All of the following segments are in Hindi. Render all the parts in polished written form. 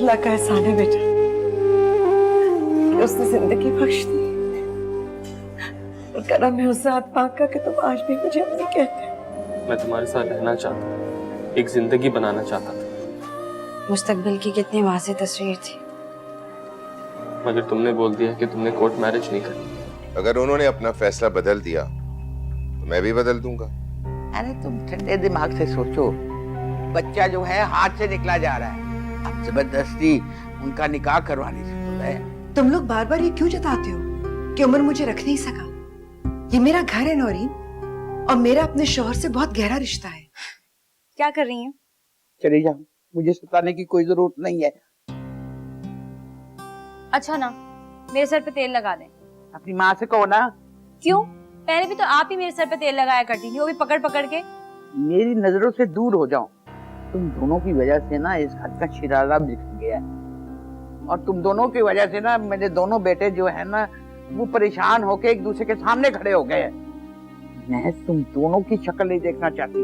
अल्लाह का एहसान है बेटा कि उसने जिंदगी बख्श दी। और करम है उस जात पाक का कि तुम आज भी मुझे अम्मी कहते हो। मैं तुम्हारे साथ रहना चाहता था, एक जिंदगी बनाना चाहता था। मुस्तकबिल की कितनी वाज़ेह तस्वीर थी, मगर तुमने बोल दिया कि तुमने कोर्ट मैरिज नहीं करनी। अगर उन्होंने अपना फैसला बदल दिया तो मैं भी बदल दूंगा। अरे तुम ठंडे दिमाग से सोचो, बच्चा जो है हाथ से निकला जा रहा है, अब जबरदस्ती उनका निकाह करवाने से तो है। तुम लोग बार बार ये क्यों जताते हो कि उमर मुझे रख नहीं सका? ये मेरा घर है नौरीन, और मेरा अपने शौहर से बहुत गहरा रिश्ता है। क्या कर रही हैं? चली जाओ, मुझे सताने की कोई जरूरत नहीं है। अच्छा ना, मेरे सर पे तेल लगा दें। अपनी माँ से कहो ना। क्यों? पहले भी तो आप ही मेरे सर पे तेल लगाया करती थी, वो भी पकड़ पकड़ के। मेरी नजरों से दूर हो जाओ। तुम दोनों की वजह से ना इस घर का शिरारा बिखर गया है, और तुम दोनों की वजह से ना मेरे दोनों बेटे जो है ना वो परेशान होके एक दूसरे के सामने खड़े हो गए हैं। मैं तुम दोनों की शक्ल नहीं देखना चाहती।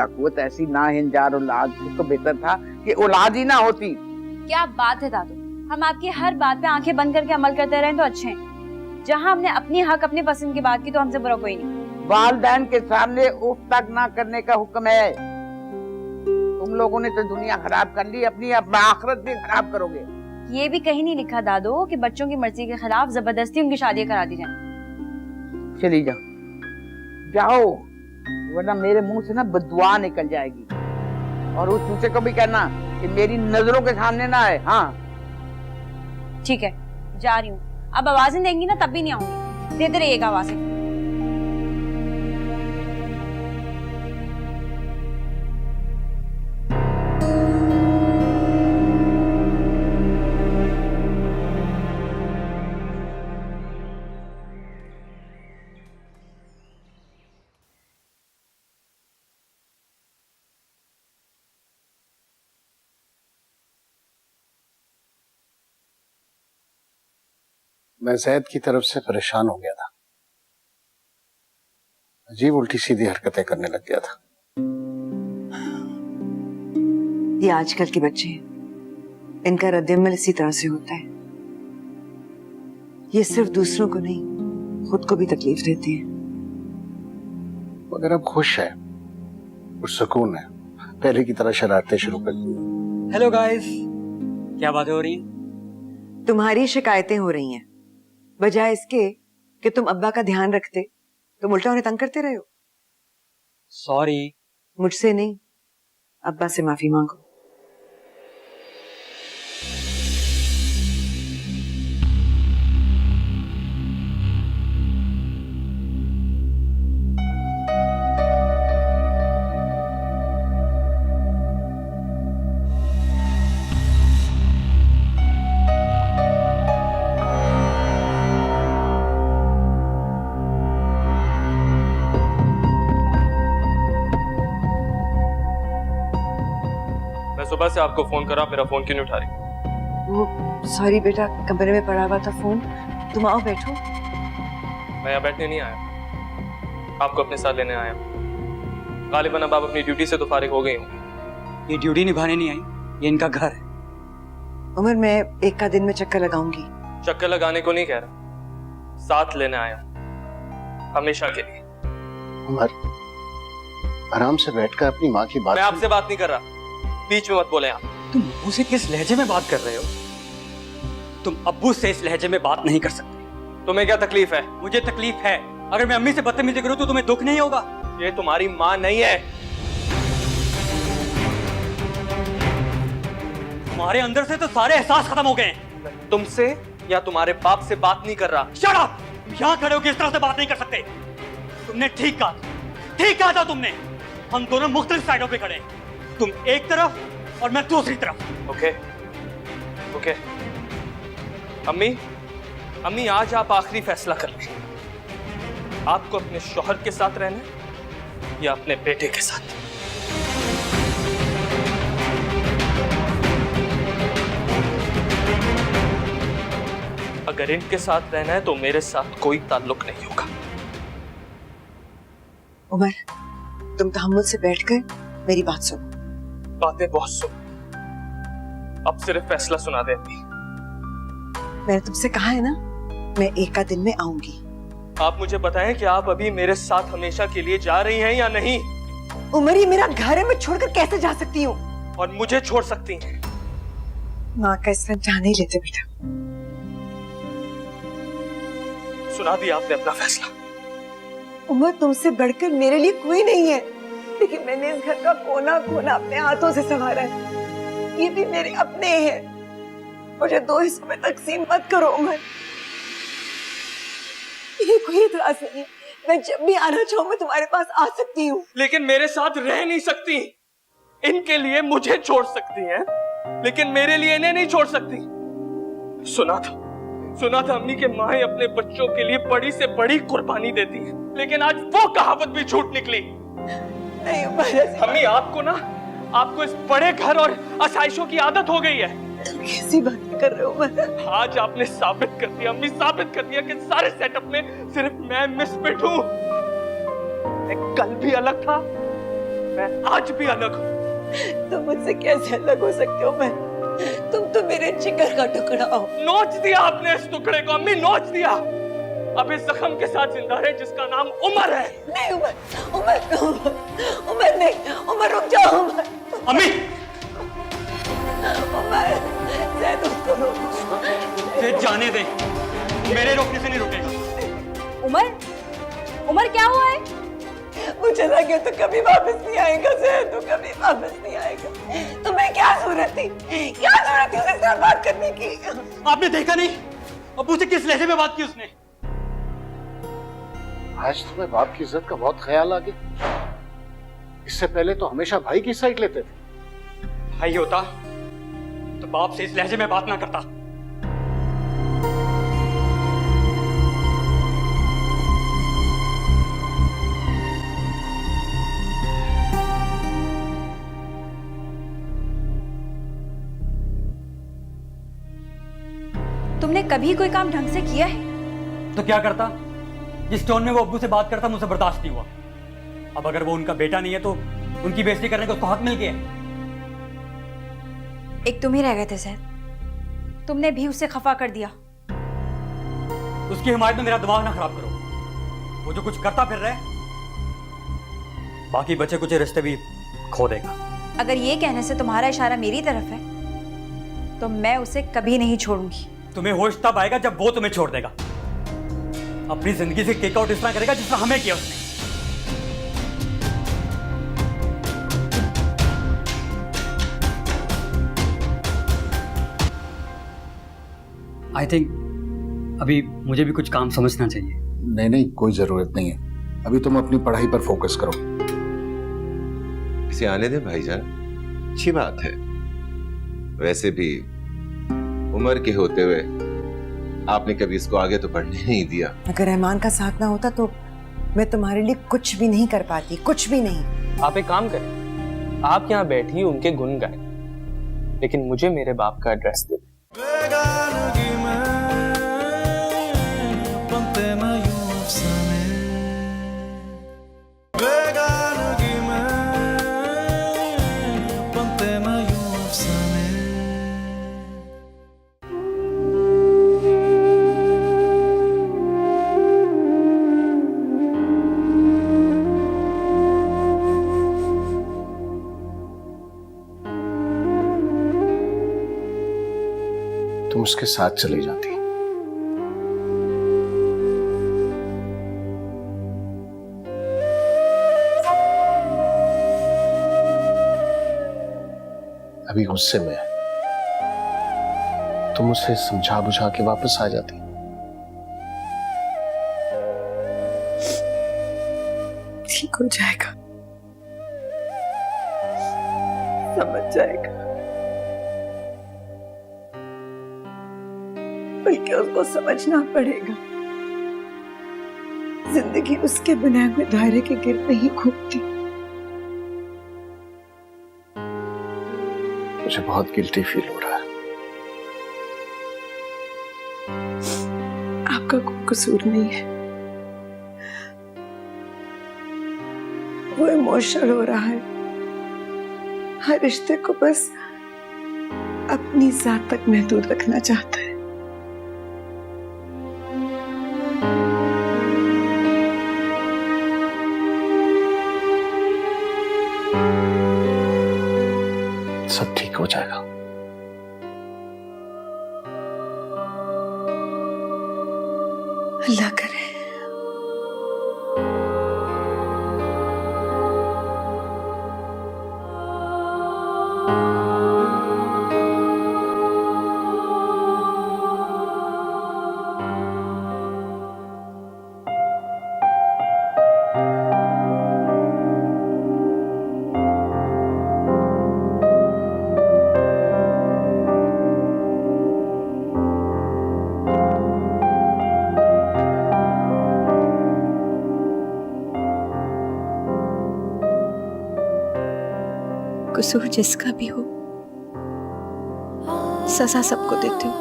कुव्वत ऐसी ना हिंजार औलाद से तो बेहतर था कि औलाद ही ना होती। क्या बात है दादू, हम आपकी हर बात पे आंखें बंद करके अमल करते रहें तो अच्छे हैं। जहाँ हमने अपनी हक अपनी पसंद की बात की तो हमसे बुरा कोई नहीं। वालिदैन के सामने उफ तक ना करने का हुक्म है। तुम लोगों ने तो दुनिया खराब कर ली, अपनी आखिरत भी खराब करोगे। ये भी कहीं नहीं लिखा दादू कि बच्चों की मर्जी के खिलाफ जबरदस्ती उनकी शादियां करा दी जाएं। चली जाओ, जाओ, वरना मेरे मुंह से ना बददुआ निकल जाएगी। और उस दूसरे को भी कहना कि मेरी नजरों के सामने ना आए। हाँ ठीक है, जा रही हूँ। अब आवाजें देंगी ना तब भी नहीं आऊंगी, देते रहिएगा आवाजें। मैं जैद की तरफ से परेशान हो गया था। अजीब उल्टी सीधी हरकतें करने लग गया था। ये आजकल के बच्चे हैं, इनका रद्द-ए-अमल इसी तरह से होता है। ये सिर्फ दूसरों को नहीं, खुद को भी तकलीफ देते हैं। मगर अब खुश है और सुकून है, पहले की तरह शरारतें शुरू कर दी। हेलो गाइस, क्या बातें हो रही हैं? तुम्हारी शिकायतें हो रही हैं, बजाय इसके कि तुम अब्बा का ध्यान रखते, तुम उल्टा उन्हें तंग करते रहे हो। सॉरी। मुझसे नहीं, अब्बा से माफी मांगो। सुबह से आपको फोन करा, मेरा फोन क्यों नहीं उठा रही? वो सॉरी बेटा, कमरे में पड़ा हुआ था फोन। तुम आओ बैठो। मैं यहाँ बैठने नहीं आया, आपको अपने साथ लेने आया। गालिबन अब आप अपनी ड्यूटी से तो फारिग हो गई होंगी। ये ड्यूटी निभाने नहीं आई, ये इनका घर है। उमर, मैं एक का दिन में चक्कर लगाऊंगी। चक्कर लगाने को नहीं कह रहा, साथ लेने आया, हमेशा के लिए। उमर, आराम से बैठकर अपनी माँ की बात। मैं आपसे बात नहीं कर रहा, बीच में मत बोले आप। तुम अब्बू से किस लहजे में बात कर रहे हो? तुम अब्बू से इस लहजे में बात नहीं कर सकते। तुम्हें क्या तकलीफ है? मुझे तकलीफ है। अगर मैं अम्मी से बदतमीजी करूं तो तुम्हें दुख नहीं होगा? ये तुम्हारी माँ नहीं है। तुम्हारे अंदर से तो सारे एहसास खत्म हो गए हैं। तुमसे या तुम्हारे बाप से बात नहीं कर रहा। Shut up! यहाँ खड़े होकर इस तरह से बात नहीं कर सकते। तुमने ठीक कहा था तुमने। हम दोनों मुख्तलिफ साइडों पे खड़े हैं, तुम एक तरफ और मैं दूसरी तरफ। ओके। अम्मी आज आप आखिरी फैसला कर लें, आपको अपने शौहर के साथ रहना या अपने बेटे के साथ। अगर इनके साथ रहना है तो मेरे साथ कोई ताल्लुक नहीं होगा। उमर, तुम तहम्मुल से बैठकर मेरी बात सुनो। बातें बहुत सुन, अब सिर्फ फैसला सुना दे अम्मी। मैंने तुमसे कहा है ना, मैं एक दिन में आऊंगी। आप मुझे बताएं कि आप अभी मेरे साथ हमेशा के लिए जा रही हैं या नहीं? उमर, ये मेरा घर है, मैं छोड़कर कैसे जा सकती हूँ? और मुझे छोड़ सकती हैं। माँ का इस तरह जान नहीं लेते बेटा। सुना दिया आपने अपना फैसला। उमर, तुमसे बढ़कर मेरे लिए कोई नहीं है, लेकिन मैंने इस घर का कोना कोना अपने हाथों से संवारा है। ये भी मेरे अपने हैं। मुझे 2 हिस्सों में तकसीम मत करो उमर। ये कोई इतराज नहीं है, मैं जब भी आना चाहूँ मैं तुम्हारे पास आ सकती हूँ। लेकिन मेरे साथ रह नहीं सकती। इनके लिए मुझे छोड़ सकती हैं, लेकिन मेरे लिए इन्हें नहीं छोड़ सकती। सुना था अम्मी के माएं अपने बच्चों के लिए बड़ी से बड़ी कुर्बानी देती हैं, लेकिन आज वो कहावत भी झूठ निकली। नहीं उमर, अम्मी आपको इस बड़े घर और आसाइशों की आदत हो गई है। तुम कैसी बातें कर रहे हो उमर? आज आपने साबित कर दिया अम्मी, साबित कर दिया कि सारे सेटअप में सिर्फ मैं मिसफिट हूँ। मैं कल भी अलग था, मैं आज भी अलग हूँ। तुम मुझसे कैसे अलग हो सकते हो? मैं तुम तो मेरे जिगर का टुकड़ा हो। नोच दिया आपने इस टुकड़े को अम्मी, नोच दिया। अब इस जख्म के साथ जिंदा है जिसका नाम उमर है। नहीं उमर नहीं, उमर रुक जाओ उमर। अम्मी, उमर, ज़ैद उसको रोको। फिर जाने दे, मेरे रोकने से नहीं रुकेगा। उमर क्या हुआ है? मुझे लगे तो कभी वापस नहीं आएगा ज़ैद, तो कभी वापस नहीं आएगा। तुम्हें क्या जरूरत थी उसके साथ बात करने की? आपने देखा नहीं अबू से किस लहजे में बात की उसने? आज तुम्हें बाप की इज्जत का बहुत ख्याल आ गया। इससे पहले तो हमेशा भाई की साइड लेते थे। भाई होता तो बाप से इस लहजे में बात ना करता। तुमने कभी कोई काम ढंग से किया है? तो क्या करता? जिस टोन में वो अब्बू से बात करता मुझे बर्दाश्त नहीं हुआ। अब अगर वो उनका बेटा नहीं है तो उनकी बेइज्जती करने का उसको हक मिल गया है। एक तुम ही रह गए थे ज़ैद, तुमने भी उसे खफा कर दिया। उसकी हिमायत में मेरा दिमाग ना खराब करो। वो जो कुछ करता फिर रहा है, बाकी बचे कुछ रिश्ते भी खो देगा। अगर ये कहने से तुम्हारा इशारा मेरी तरफ है तो मैं उसे कभी नहीं छोड़ूंगी। तुम्हें होश तब आएगा जब वो तुम्हें छोड़ देगा। अपनी जिंदगी से किक आउट इस तरह करेगा जिस तरह हमें किया उसने। आई थिंक अभी मुझे भी कुछ काम समझना चाहिए। नहीं, कोई जरूरत नहीं है। अभी तुम अपनी पढ़ाई पर फोकस करो। इसे आने दे भाईजान, अच्छी बात है। वैसे भी उम्र के होते हुए आपने कभी इसको आगे तो बढ़ने नहीं दिया। अगर रहमान का साथ ना होता तो मैं तुम्हारे लिए कुछ भी नहीं कर पाती, कुछ भी नहीं। आप एक काम करें, आप यहाँ बैठी उनके गुण गाएं, लेकिन मुझे मेरे बाप का एड्रेस दे। तुम उसके साथ चली जाती। अभी गुस्से में है, तुम उसे समझा बुझा के वापस आ जाती। ठीक हो जाएगा, समझ जाएगा। बल्कि उसको समझना पड़ेगा, जिंदगी उसके बनाए हुए दायरे के गिर्द नहीं घूमती। मुझे बहुत गिल्टी फील हो रहा है। आपका कोई कसूर नहीं है, वो इमोशनल हो रहा है। हर रिश्ते को बस अपनी जात तक महदूद रखना चाहता है। सब ठीक हो जाएगा। अल्लाह करे। कसूर जिसका भी हो, सजा सबको देते हो।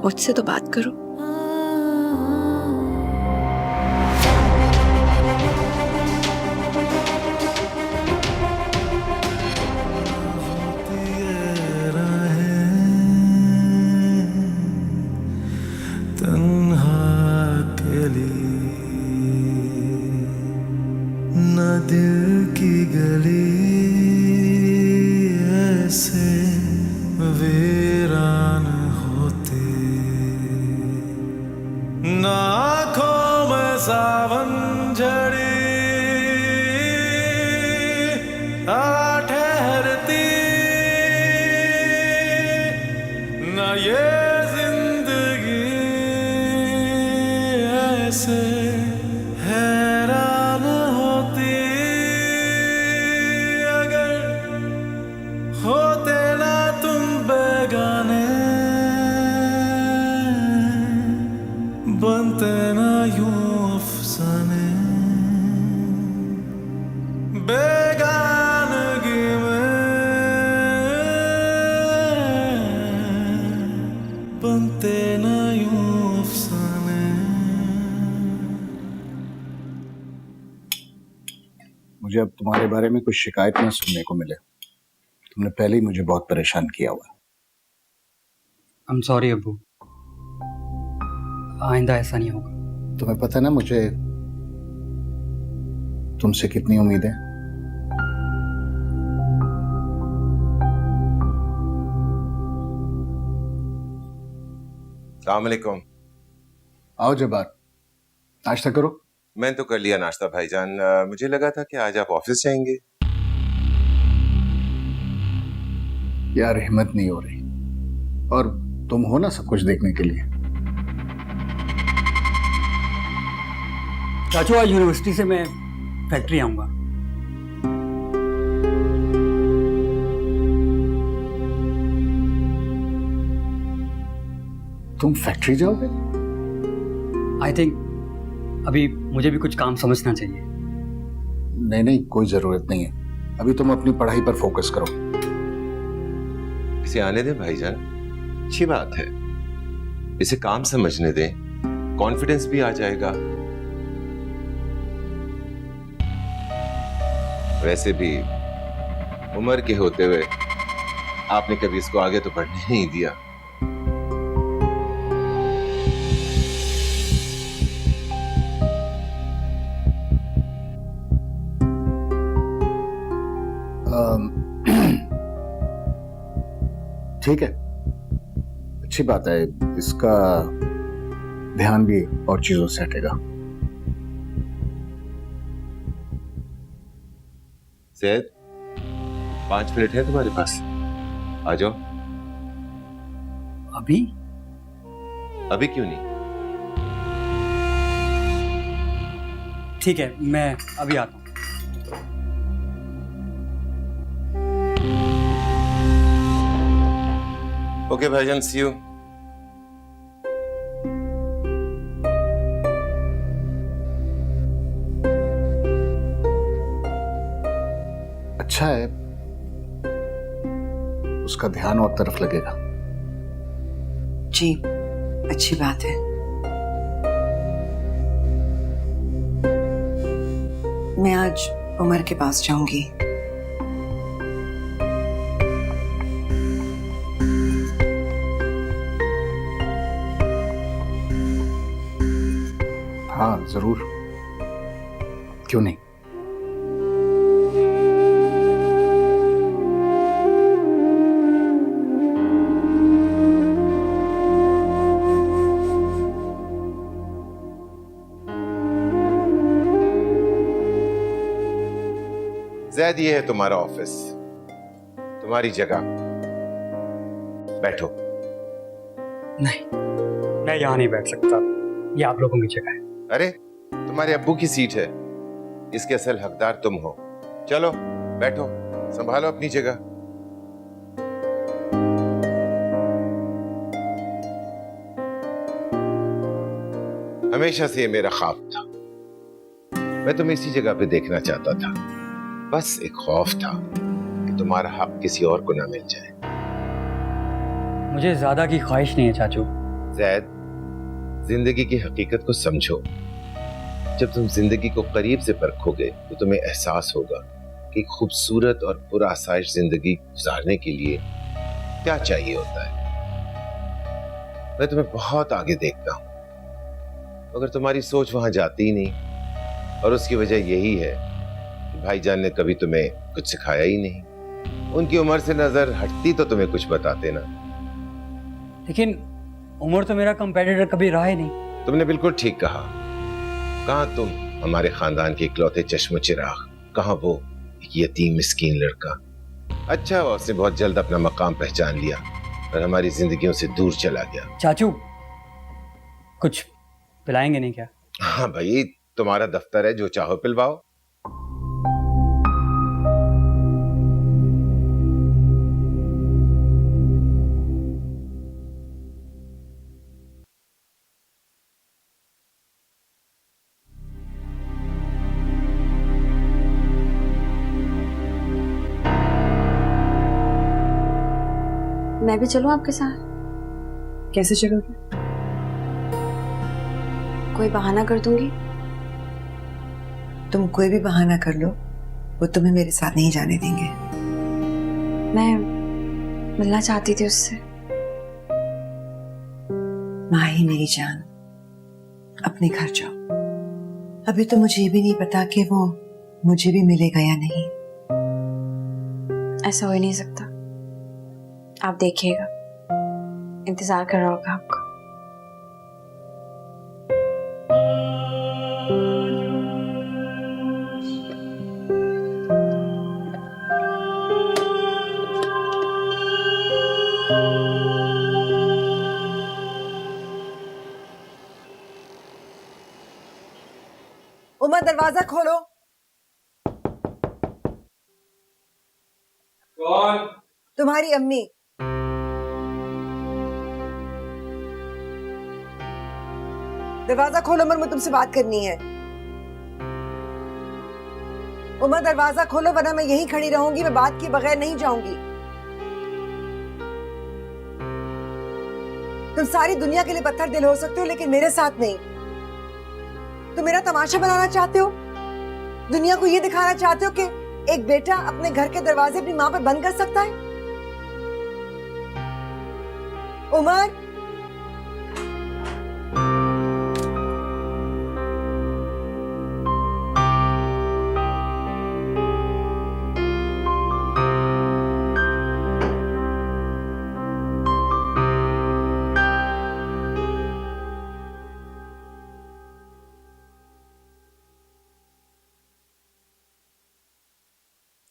मुझसे तो बात करो। दिल की गली ऐसे वीरान होती, ना आँखों में सावन झड़ी आ ठहरती, ना ये जिंदगी ऐसे हैरान होती, अगर होते ना तुम बेगाने, बनते ना यूं अफसाने, बेगानगी में बनते ना यूं अफसाने। मुझे अब तुम्हारे बारे में कुछ शिकायत न सुनने को मिले। तुमने पहले ही मुझे बहुत परेशान किया हुआ। आई एम सॉरी अब्बू, आइंदा ऐसा नहीं होगा। तुम्हें पता ना मुझे तुमसे कितनी उम्मीद है। अस्सलाम वालेकुम। आओ जब्बार, नाश्ता करो। मैंने तो कर लिया नाश्ता भाईजान। मुझे लगा था कि आज आप ऑफिस जाएंगे। यार हिम्मत नहीं हो रही, और तुम हो ना सब कुछ देखने के लिए। चाचू आज यूनिवर्सिटी से मैं फैक्ट्री आऊंगा। तुम फैक्ट्री जाओगे? आई थिंक अभी मुझे भी कुछ काम समझना चाहिए। नहीं नहीं, कोई जरूरत नहीं है। अभी तुम अपनी पढ़ाई पर फोकस करो। इसे आने दें भाईजान, अच्छी बात है। इसे काम समझने दें, कॉन्फिडेंस भी आ जाएगा। वैसे भी उम्र के होते हुए आपने कभी इसको आगे तो बढ़ने नहीं दिया। ठीक है, अच्छी बात है। इसका ध्यान भी और चीजों से हटेगा। सैयद, 5 मिनट है तुम्हारे पास, आ जाओ। अभी? अभी क्यों नहीं? ठीक है, मैं अभी आता हूँ। ओके भाईजान, सी यू। अच्छा है, उसका ध्यान और तरफ लगेगा। जी, अच्छी बात है। मैं आज उमर के पास जाऊंगी। हाँ जरूर, क्यों नहीं। जैद, ये है तुम्हारा ऑफिस, तुम्हारी जगह, बैठो। नहीं, मैं यहाँ नहीं बैठ सकता, ये आप लोगों की जगह है। अरे तुम्हारे अब्बू की सीट है, इसके असल हकदार तुम हो। चलो बैठो, संभालो अपनी जगह। हमेशा से ये मेरा ख्वाब था, मैं तुम्हें इसी जगह पे देखना चाहता था। बस एक खौफ था कि तुम्हारा हक किसी और को ना मिल जाए। मुझे ज्यादा की ख्वाहिश नहीं है चाचू। जैद, जिंदगी की हकीकत को समझो। जब तुम जिंदगी को करीब से परखोगे तो तुम्हें एहसास होगा कि खूबसूरत और पुरआसाइश जिंदगी गुजारने के लिए क्या चाहिए होता है। मैं तुम्हें बहुत आगे देखता हूं, मगर तुम्हारी सोच वहां जाती ही नहीं, और उसकी वजह यही है कि भाईजान ने कभी तुम्हें कुछ सिखाया ही नहीं। उनकी उम्र से नजर हटती तो तुम्हें कुछ बताते ना। लेकिन उमर तो मेरा कंपेटिटर कभी रहा ही नहीं। तुमने बिल्कुल ठीक कहा। कहां तुम हमारे खानदान के इकलौते चश्मो चिराग, कहां वो एक यतीम मिस्कीन लड़का। अच्छा, उसने बहुत जल्द अपना मकाम पहचान लिया और हमारी जिंदगियों से दूर चला गया। चाचू, कुछ पिलाएंगे नहीं क्या? हाँ भाई, तुम्हारा दफ्तर है, जो चाहो पिलवाओ। मैं भी चलूं आपके साथ? कैसे चलोगे? कोई बहाना कर दूंगी। तुम कोई भी बहाना कर लो, वो तुम्हें मेरे साथ नहीं जाने देंगे। मैं मिलना चाहती थी उससे। माही मेरी जान, अपने घर जाओ। अभी तो मुझे ये भी नहीं पता कि वो मुझे भी मिलेगा या नहीं। ऐसा हो ही नहीं सकता। आप देखिएगा, इंतजार कर रहा होगा आपका। उमर, दरवाजा खोलो। कौन? तुम्हारी अम्मी। दरवाजा खोलो उमर, मुझे तुमसे बात करनी है। उमर, दरवाजा खोलो वरना मैं यहीं खड़ी रहूंगी, मैं बात किए बगैर नहीं जाऊंगी। तुम सारी दुनिया के लिए पत्थर दिल हो सकते हो, लेकिन मेरे साथ नहीं। तुम मेरा तमाशा बनाना चाहते हो, दुनिया को ये दिखाना चाहते हो कि एक बेटा अपने घर के दरवाजे अपनी मां पर बंद कर सकता है। उमर,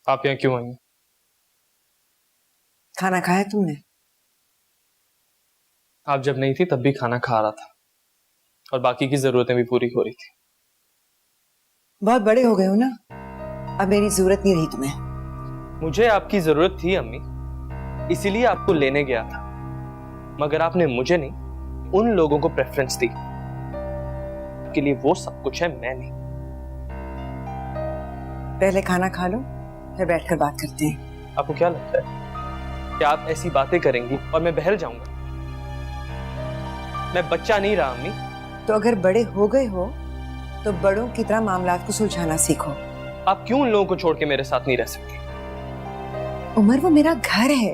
आप यहाँ क्यों आई? खाना खाया तुमने? आप जब नहीं थी तब भी खाना खा रहा था, और बाकी की जरूरतें भी पूरी हो रही थी। बहुत बड़े हो गए हो ना, अब मेरी जरूरत नहीं रही तुम्हें। मुझे आपकी जरूरत थी अम्मी, इसीलिए आपको लेने गया था, मगर आपने मुझे नहीं, उन लोगों को प्रेफरेंस दी। के लिए वो सब कुछ है, मैं नहीं। पहले खाना खा लो, फिर बैठकर बात करते हैं। आपको क्या लगता है कि आप ऐसी बातें करेंगी और मैं बहल जाऊंगा? मैं बच्चा नहीं रहा अम्मी। तो अगर बड़े हो गए हो तो बड़ों की तरह मामलात को सुलझाना सीखो। आप क्यों उन लोगों को छोड़ के मेरे साथ नहीं रह सकती? उमर, वो मेरा घर है।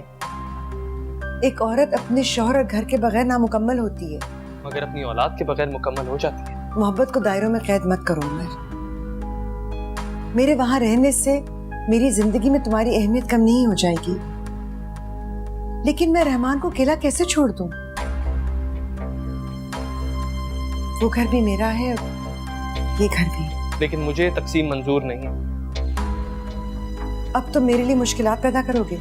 एक औरत अपने शौहर और घर के बगैर नामुकम्मल होती है। मगर अपनी औलाद के बगैर मुकम्मल हो जाती है। मोहब्बत को दायरों में कैद मत करो उमर। मेरे वहां रहने से मेरी जिंदगी में तुम्हारी अहमियत कम नहीं हो जाएगी, लेकिन मैं रहमान को अकेला कैसे छोड़ दूं? वो घर भी मेरा है और ये घर भी। लेकिन मुझे तकसीम मंजूर नहीं है। अब तो मेरे लिए मुश्किलात पैदा करोगे।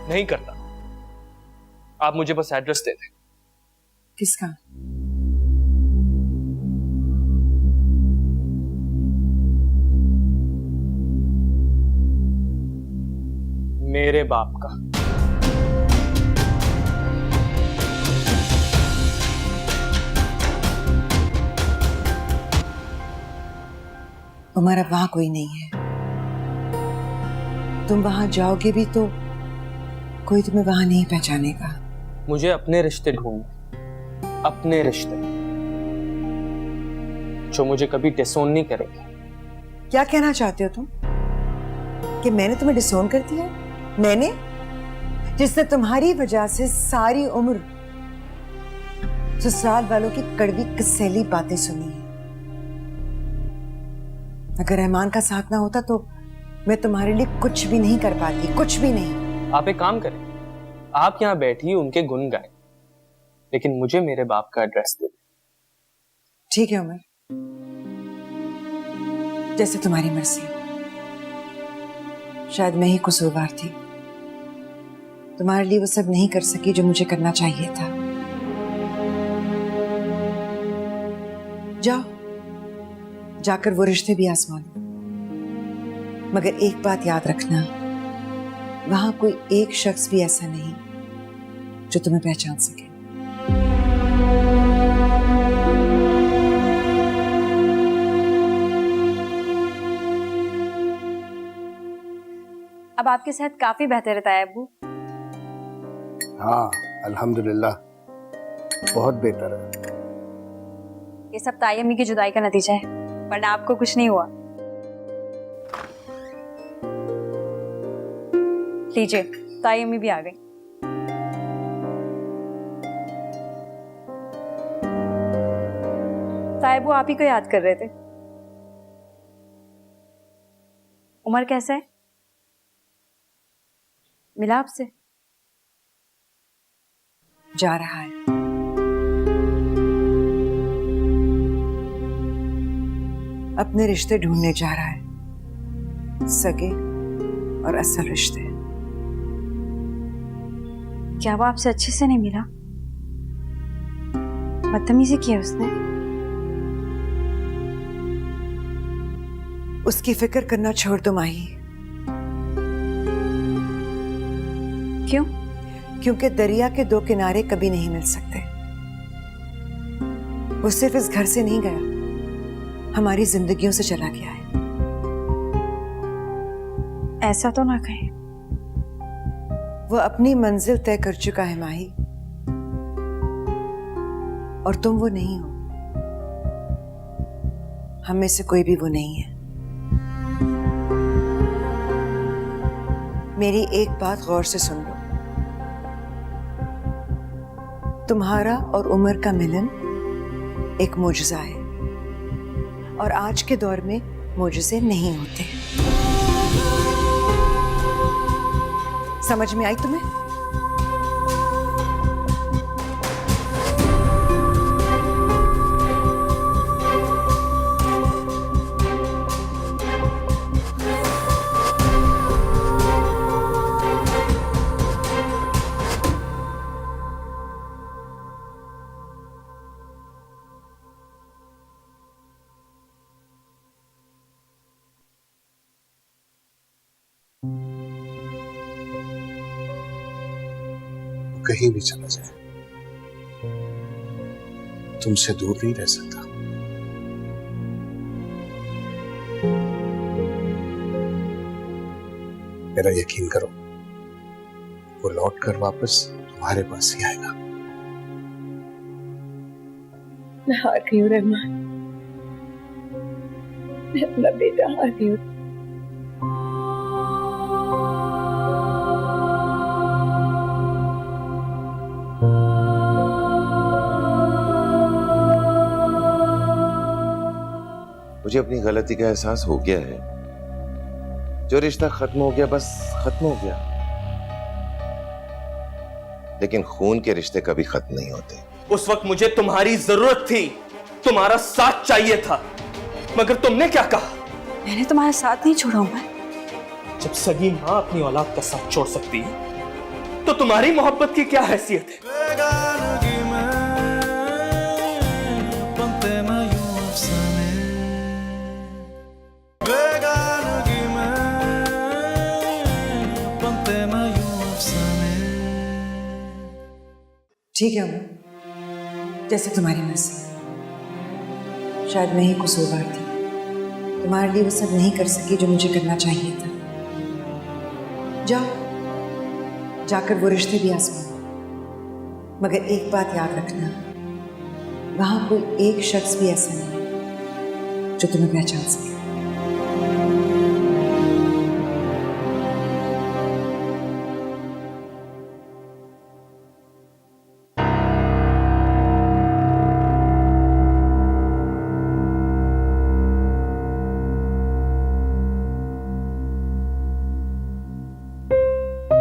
नहीं करता। आप मुझे बस एड्रेस दे दें। किसका? मेरे बाप का। उमर अब वहां कोई नहीं है। तुम वहां जाओगे भी तो कोई तुम्हें वहां नहीं पहचानेगा। मुझे अपने रिश्ते ढूंढने, अपने रिश्ते जो मुझे कभी डिसोन नहीं करेंगे। क्या कहना चाहते हो तुम? कि मैंने तुम्हें डिसोन कर दिया? मैंने, जिसने तुम्हारी वजह से सारी उम्र ससुराल वालों की कड़वी कसैली बातें सुनी है। अगर रहमान का साथ ना होता तो मैं तुम्हारे लिए कुछ भी नहीं कर पाती, कुछ भी नहीं। आप एक काम करें, आप यहां बैठी उनके गुण गाएं, लेकिन मुझे मेरे बाप का एड्रेस दे दें। ठीक है उमर, जैसे तुम्हारी मर्जी। शायद मैं ही कसूरवार थी, तुम्हारे लिए वो सब नहीं कर सकी जो मुझे करना चाहिए था। जाओ, जाकर वो रिश्ते भी आजमा लो, मगर एक बात याद रखना, वहां कोई एक शख्स भी ऐसा नहीं जो तुम्हें पहचान सके। अब आपकी सेहत काफी बेहतर रहता है अब्बू। हाँ अल्हम्दुलिल्लाह, बहुत बेहतर है। ये सब ताई अम्मी की जुदाई का नतीजा है, वरना आपको कुछ नहीं हुआ। लीजिए, ताई अम्मी भी आ गई। ताई अब्बू आप ही को याद कर रहे थे। उमर कैसा है? मिला आपसे? जा रहा है। अपने रिश्ते ढूंढने जा रहा है, सगे और असल रिश्ते। क्या वो आपसे अच्छे से नहीं मिला? बदतमीजी की उसने? उसकी फिक्र करना छोड़ दो माही। क्यों? क्योंकि दरिया के दो किनारे कभी नहीं मिल सकते। वो सिर्फ इस घर से नहीं गया, हमारी जिंदगियों से चला गया है। ऐसा तो ना कहे। वो अपनी मंजिल तय कर चुका है माही, और तुम वो नहीं हो। हम में से कोई भी वो नहीं है। मेरी एक बात गौर से सुन लो, तुम्हारा और उमर का मिलन एक मोजज़ा है, और आज के दौर में मोजज़े नहीं होते। समझ में आई तुम्हें? कहीं भी चला जाए, तुमसे दूर नहीं रह सकता। मेरा यकीन करो, वो लौट कर वापस तुम्हारे पास ही आएगा। मैं हार गई हूँ रहमान, मैं अपना बेटा हार गई हूँ। मुझे अपनी गलती का एहसास हो गया है। जो रिश्ता खत्म हो गया बस खत्म हो गया। लेकिन खून के रिश्ते कभी खत्म नहीं होते। उस वक्त मुझे तुम्हारी जरूरत थी, तुम्हारा साथ चाहिए था, मगर तुमने क्या कहा? मैंने तुम्हारा साथ नहीं छोड़ा उमर। जब सगी माँ अपनी औलाद का साथ छोड़ सकती है तो तुम्हारी मोहब्बत की क्या हैसियत है? बेगानगी में बनते ना यूं अफसाने, बेगानगी में बनते ना यूं अफसाने। ठीक है अम्मा, जैसे तुम्हारी मर्जी। शायद मैं ही कसूरवार थी, तुम्हारे लिए वो सब नहीं कर सकी जो मुझे करना चाहिए था। जाओ, जाकर वो रिश्ते भी आजमाओ, मगर एक बात याद रखना, वहां कोई एक शख्स भी ऐसा नहीं है जो तुम्हें पहचान सके।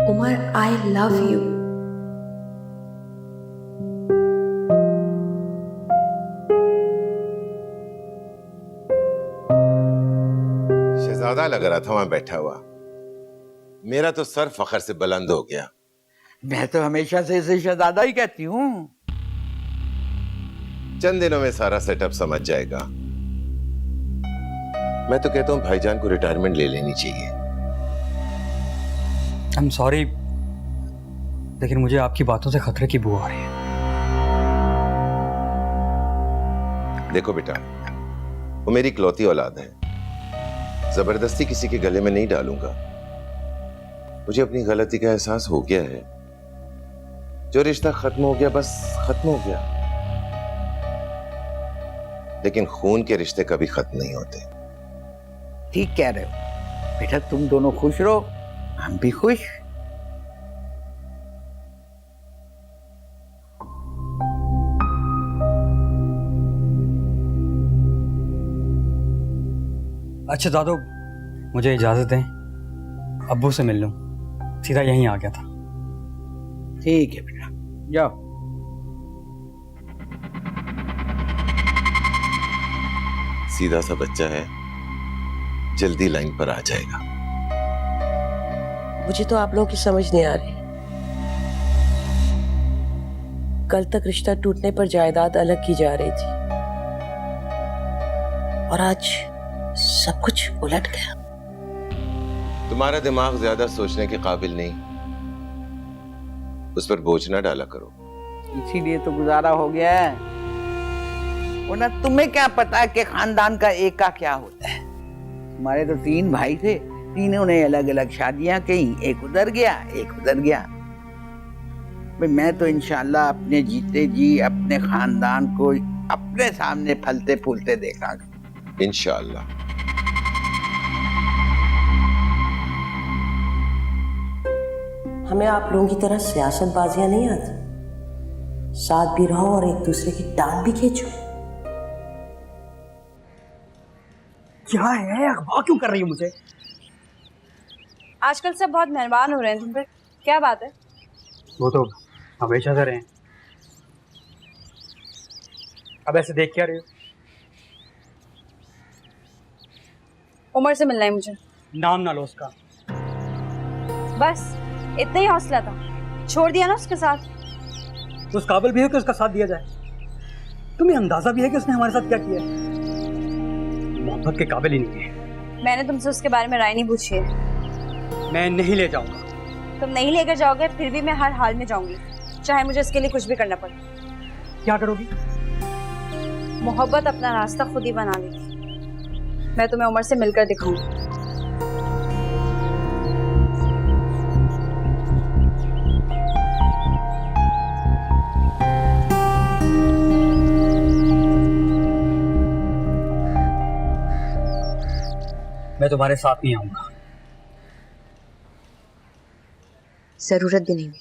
Umar, I love you. शहजादा लग रहा था वहां बैठा हुआ। मेरा तो सर फखर से बुलंद हो गया। मैं तो हमेशा से इसे शहजादा ही कहती हूँ। चंद दिनों में सारा सेटअप समझ जाएगा। मैं तो कहता हूं भाईजान को रिटायरमेंट ले लेनी चाहिए। आई एम सॉरी, लेकिन मुझे आपकी बातों से खतरे की बू आ रही है। देखो बेटा, वो मेरी इकलौती औलाद है, जबरदस्ती किसी के गले में नहीं डालूंगा। मुझे अपनी गलती का एहसास हो गया है। जो रिश्ता खत्म हो गया बस खत्म हो गया। लेकिन खून के रिश्ते कभी खत्म नहीं होते। ठीक कह रहे हो बेटा, तुम दोनों खुश रहो, हम भी खुश। अच्छा दादू, मुझे इजाजत दें, अब्बू से मिल लूं। सीधा यहीं आ गया था। ठीक है बेटा, जाओ। सीधा सा बच्चा है, जल्दी लाइन पर आ जाएगा। मुझे तो आप लोगों की समझ नहीं आ रही। कल तक रिश्ता टूटने पर जायदाद अलग की जा रही थी और आज सब कुछ उलट गया। तुम्हारा दिमाग ज्यादा सोचने के काबिल नहीं, उस पर बोझ ना डाला करो। इसीलिए तो गुजारा हो गया है, वरना तुम्हें क्या पता कि खानदान का एक का क्या होता है। हमारे तो 3 भाई थे, तीनों ने अलग अलग शादियां की, एक उधर गया एक उधर गया। भाई मैं तो इंशाल्लाह अपने जीते जी अपने खानदान को अपने सामने फलते फूलते देखा। इंशाल्लाह। हमें आप लोगों की तरह सियासतबाजियां नहीं आती। साथ भी रहो और एक दूसरे की टांग भी खींचो। क्या है, अखबार क्यों कर रही है मुझे? आजकल सब बहुत मेहरबान हो रहे हैं तुम पे, क्या बात है? वो तो हमेशा से रहे हैं। अब ऐसे देख क्या रहे हो? उमर से मिलना है मुझे। नाम ना लो उसका। बस इतना ही हौसला था, छोड़ दिया ना उसके साथ। तो उस काबिल भी है कि उसका साथ दिया जाए? तुम्हें अंदाजा भी है कि उसने हमारे साथ क्या किया है? मोहब्बत के काबिल ही नहीं है। मैंने तुमसे उसके बारे में राय नहीं पूछी है। मैं नहीं ले जाऊंगा। तुम नहीं लेकर जाओगे फिर भी मैं हर हाल में जाऊंगी, चाहे मुझे इसके लिए कुछ भी करना पड़े। क्या करोगी? मोहब्बत अपना रास्ता खुद ही बना लेगी। मैं तुम्हें उमर से मिलकर दिखाऊंगी। मैं तुम्हारे साथ नहीं आऊंगा। जरूरत भी नहीं।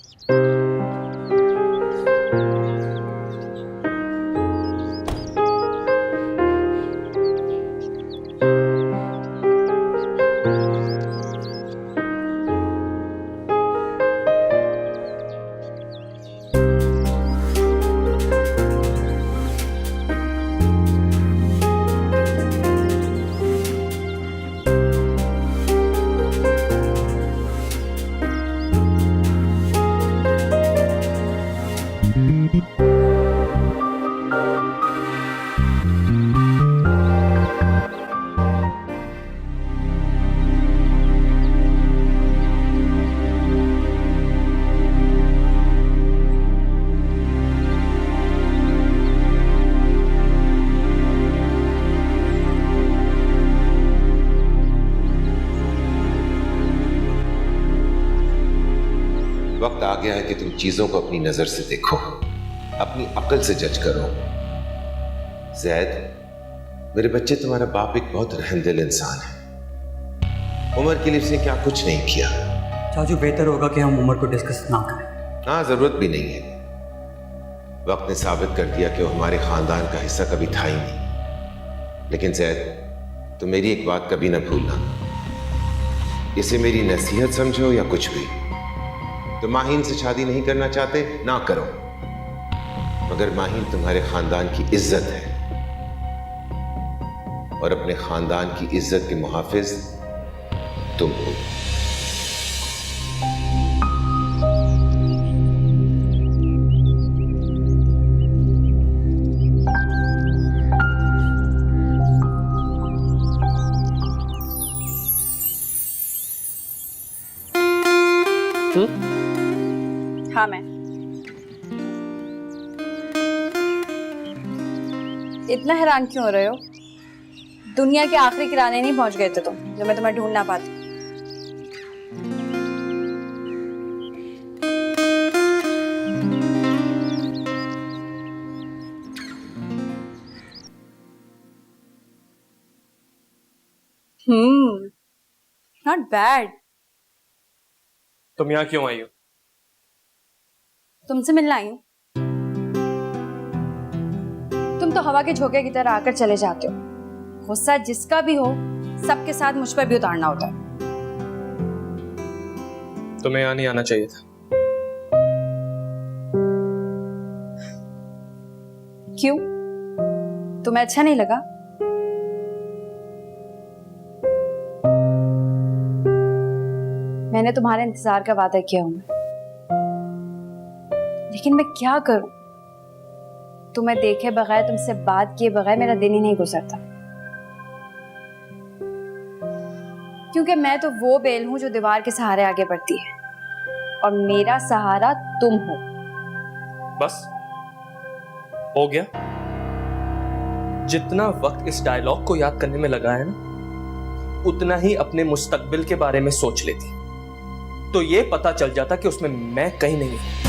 गया है कि तुम चीजों को अपनी नजर से देखो, अपनी अक्ल से जज करो। जैद, मेरे बच्चे, तुम्हारा बाप एक बहुत रहमदिल इंसान है। उमर के लिए उसने क्या कुछ नहीं किया। चाचू, बेहतर होगा कि हम उमर को डिस्कस ना करें। हाँ, जरूरत भी नहीं है। वक्त ने साबित कर दिया कि वो हमारे खानदान का हिस्सा कभी था ही नहीं। लेकिन जैद, तुम मेरी एक बात कभी ना भूलना, इसे मेरी नसीहत समझो या कुछ भी। तुम माहीन से शादी नहीं करना चाहते, ना करो, मगर माहीन तुम्हारे खानदान की इज्जत है और अपने खानदान की इज्जत के मुहाफिज तुम हो। हाँ, मैं इतना हैरान क्यों हो रहे हो? दुनिया के आखिरी किराने नहीं पहुंच गए थे तुम, जो मैं तुम्हें ढूंढ ना पाती। Not bad. तुम यहाँ क्यों आई हो? तुमसे मिलना आई हूं। तुम तो हवा के झोंके की तरह आकर चले जाते हो। गुस्सा जिसका भी हो, सबके साथ मुझ पर भी उतारना होता है। तुम्हें यहाँ नहीं आना चाहिए था। क्यों? तुम्हें अच्छा नहीं लगा? मैंने तुम्हारे इंतजार का वादा किया हूं, लेकिन मैं क्या करूं? तुम्हें देखे बगैर, तुमसे बात किए बगैर मेरा दिन ही नहीं गुजरता। क्योंकि मैं तो वो बेल हूं जो दीवार के सहारे आगे बढ़ती है, और मेरा सहारा तुम हो। बस हो गया? जितना वक्त इस डायलॉग को याद करने में लगा है ना, उतना ही अपने मुस्तकबिल के बारे में सोच लेती, तो ये पता चल जाता कि उसमें मैं कहीं नहीं हूं।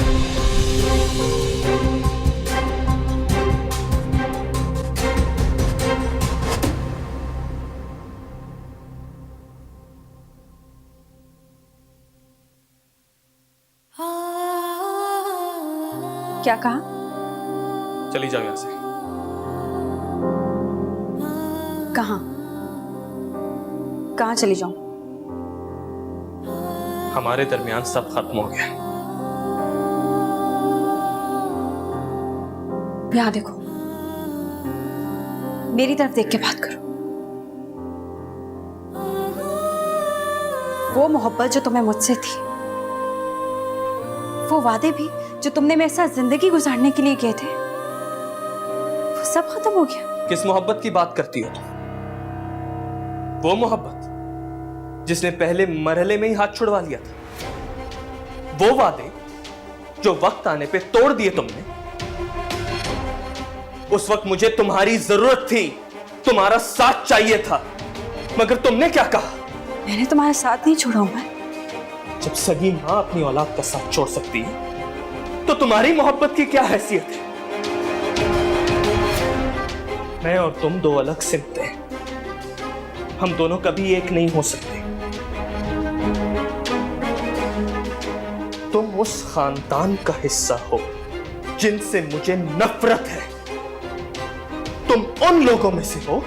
क्या कहा? चली जाओ यहां से। कहां? कहां चली जाऊं? हमारे दरमियान सब खत्म हो गया। यहां देखो, मेरी तरफ देख के बात करो। वो मोहब्बत जो तुम्हें मुझसे थी, वो वादे भी जो तुमने मेरे साथ जिंदगी गुजारने के लिए किए थे, वो सब खत्म हो गया। किस मोहब्बत की बात करती हो तुम? वो मोहब्बत जिसने पहले मरहले में ही हाथ छुड़वा लिया था। वो वादे जो वक्त आने पे तोड़ दिए तुमने। उस वक्त मुझे तुम्हारी जरूरत थी, तुम्हारा साथ चाहिए था, मगर तुमने क्या कहा? मैंने तुम्हारा साथ नहीं छोड़ा उमर। जब सगी मां अपनी औलाद का साथ छोड़ सकती है, तो तुम्हारी मोहब्बत की क्या हैसियत है? मैं और तुम दो अलग सिमतें हैं, हम दोनों कभी एक नहीं हो सकते। तुम उस खानदान का हिस्सा हो जिनसे मुझे नफरत है। तुम उन लोगों में से हो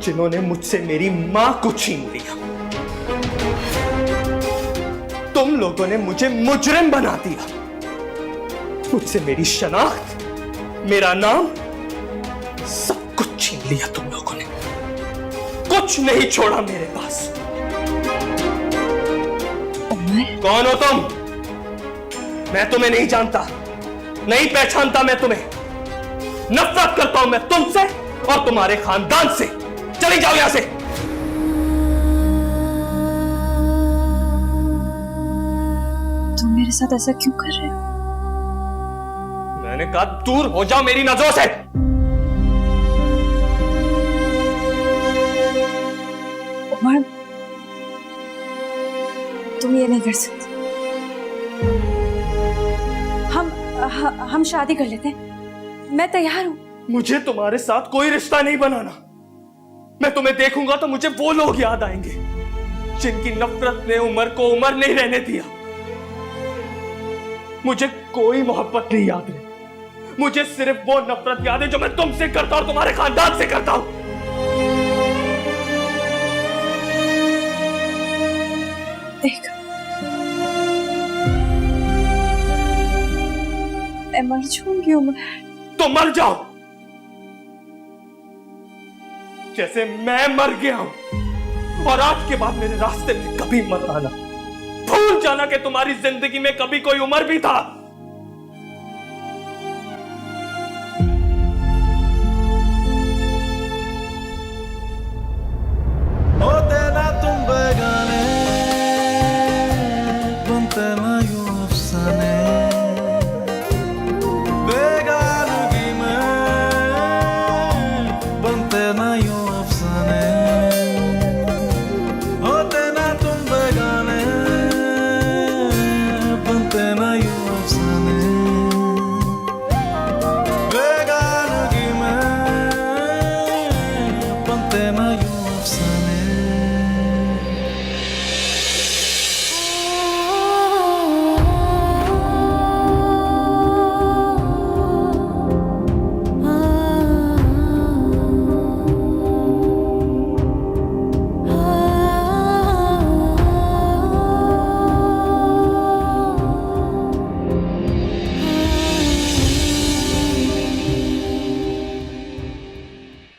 जिन्होंने मुझसे मेरी मां को छीन लिया। तुम लोगों ने मुझे मुजरिम बना दिया। मुझसे मेरी शनाख्त, मेरा नाम, सब कुछ छीन लिया तुम लोगों ने। कुछ नहीं छोड़ा मेरे पास। कौन हो तुम? मैं तुम्हें नहीं जानता, नहीं पहचानता मैं तुम्हें। नफरत करता हूं मैं तुमसे और तुम्हारे खानदान से। चली जाओ यहां से। तुम मेरे साथ ऐसा क्यों कर रहे हो? मैंने कहा दूर हो जाओ मेरी नजरों से। उमर, तुम ये नहीं कर सकते। हम शादी कर लेते हैं, मैं तैयार हूँ। मुझे तुम्हारे साथ कोई रिश्ता नहीं बनाना। मैं तुम्हें देखूंगा तो मुझे वो लोग याद आएंगे जिनकी नफरत ने उमर को उमर नहीं रहने दिया। मुझे कोई मोहब्बत नहीं याद है, मुझे सिर्फ वो नफरत याद है जो मैं तुमसे करता हूं, तुम्हारे खानदान से करता हूं। देख, मैं मर जाऊंगी उमर। तो मर जाओ जैसे मैं मर गया हूं, और आज के बाद मेरे रास्ते में कभी मत आना। भूल जाना कि तुम्हारी जिंदगी में कभी कोई उमर भी था। होते ना तुम बेगाने, बनते ना यूं अफसाने, बेगानगी में बनते ना यूं अफसाने, होते ना तुम बेगाने, बनते ना यूं अफसाने, बेगानगी में बनते ना यूं अफसाने।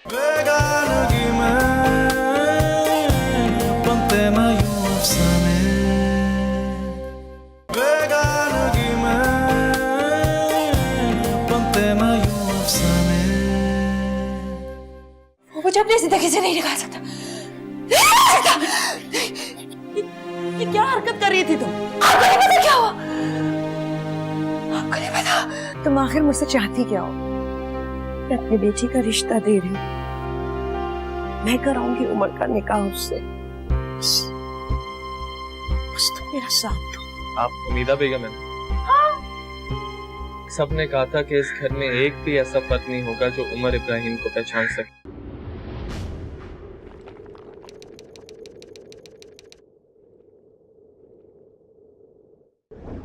बेगानगी में बनते ना यूं अफसाने, बेगानगी में बनते ना यूं अफसाने। वो मुझे अपनी जिंदगी से नहीं निकाल सकता, नहीं निकाल सकता। ये क्या हरकत कर रही थी तुम? आपको नहीं पता क्या हुआ? आपको नहीं पता तुम आखिर मुझसे चाहती क्या हो? मैं अपनी बेटी का रिश्ता दे रही हूँ, मैं कराऊंगी उमर का निकाह उससे। बस तुम मेरा साथ दो। आप उम्मीदा बेगम है ना? सबने कहा था कि इस घर में एक भी ऐसा फर्द नहीं होगा जो उमर इब्राहिम को पहचान सके।